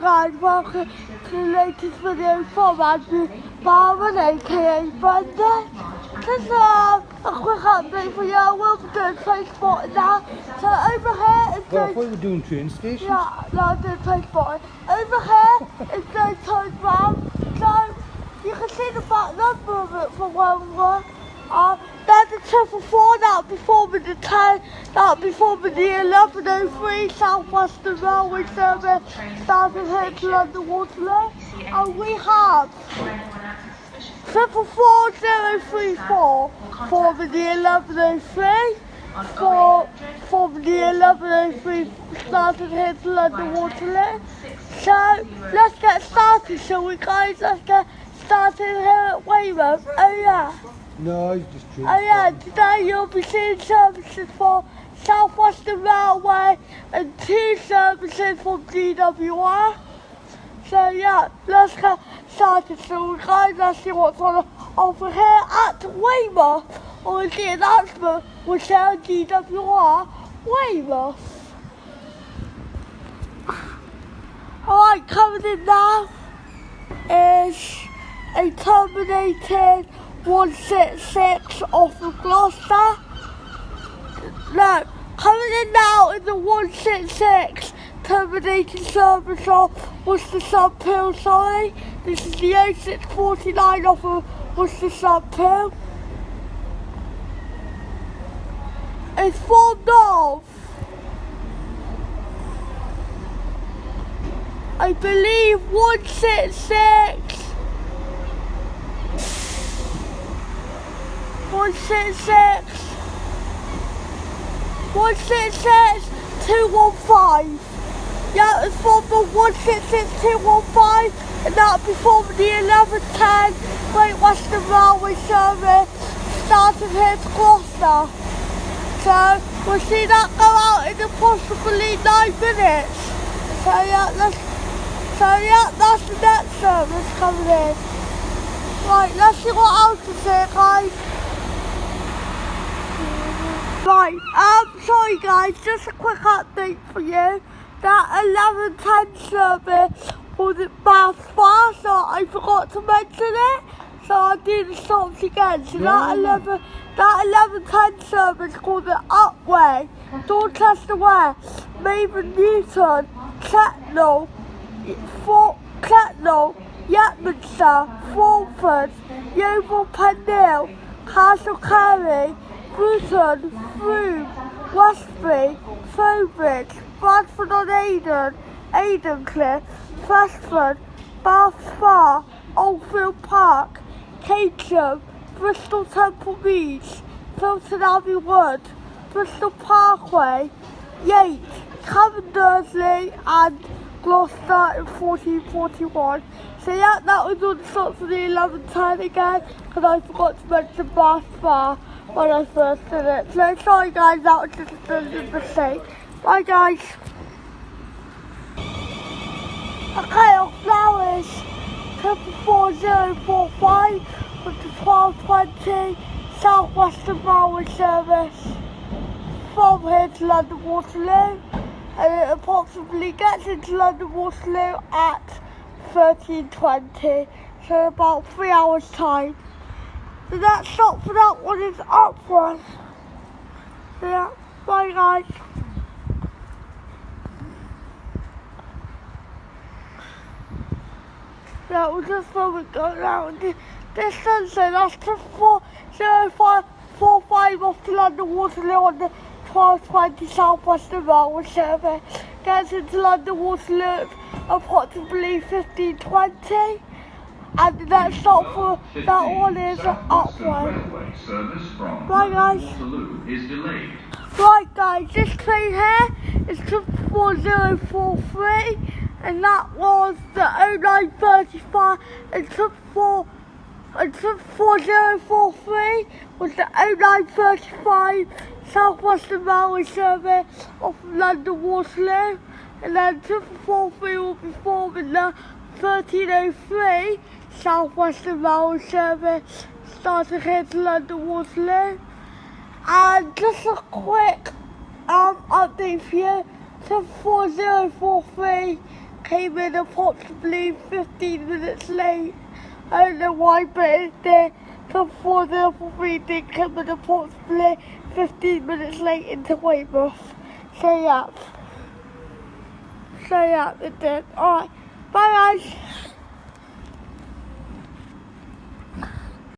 guys, welcome to the latest video from Andrew Barman aka Brenda. Just a quick update for you. We'll be doing transport now. So over here is I thought you were doing train stations. Yeah, no, I'm doing transport. Over here is going to round. So you can see the back number of it from where we were. There's the 444, that'll be forming the 10, that'll be forming the 1103 South Western Railway Service starting here to London Waterloo. And we have 444034 forming the 1103, forming the 1103 starting here to London Waterloo. So let's get started, shall we guys? Let's get started here at Weymouth. Oh yeah. No, it's just train. Oh yeah, today you'll be seeing services for South Western Railway and 2 services from DWR. So yeah, let's get started. So guys, let's see what's on over here at Weymouth. Or the announcement will say DWR Weymouth. Alright, coming in now is a terminated 166 off of Gloucester. No, coming in now is the 166 terminating service off Worcester Sub-Hill, sorry. This is the 0649 off of Worcester Sub-Hill. It's formed of, I believe, 166 215. Yeah, it's from the 166-215, and that'll be from the 1110 Great Western Railway Service starting here to Gloucester. So we'll see that go out in approximately 9 minutes. So yeah, that's the next service coming in. Right, let's see what else is here, guys. Right, sorry guys, just a quick update for you. That 1110 service wasn't fast, so I forgot to mention it. So I'll do the stops again. So that 1110 service called the Upway, Dorchester West, Maven Newton, Chetnall, Yetminster, Fulford, Yeovil Pendle, Castle Carey, Bruton, Frome, Westbury, Trowbridge, Bradford on Avon, Aidencliffe, Prestford, Bath Spa, Oldfield Park, Catesham, Bristol Temple Meads, Filton Abbey Wood, Bristol Parkway, Yates, Cavendursley and Gloucester in 1441. So yeah, that was all the stops for the 1110 again, because I forgot to mention Bath Spa when I first did it. So sorry guys, that was just a mistake. Bye guys. Okay, off now is 44045 with the 1220 South Western Railway Service from here to London Waterloo, and it approximately gets into London Waterloo at 13:20, so about 3 hours time. The next stop for that one is Upward. So yeah, bye guys. Yeah, we'll just let it go now. This sunset, that's 40545 off to London Waterloo on the 1220 South Western Railway Service. Gets into London Waterloo approximately 15:20. And the next stop for that one is Upward. Bye guys. Right guys, this train here is 4043, and that was the 0935, and 4043 was the 0935 South Western Railway Service off of London Waterloo, and then 443 will be forming the 1303 South Western Railway Service starting here to London Waterloo. And just a quick update for you, 4043 came in approximately 15 minutes late. I don't know why, but it's there before the other reading came in approximately 15 minutes late into Weymouth. So yeah, it did. Alright, bye guys.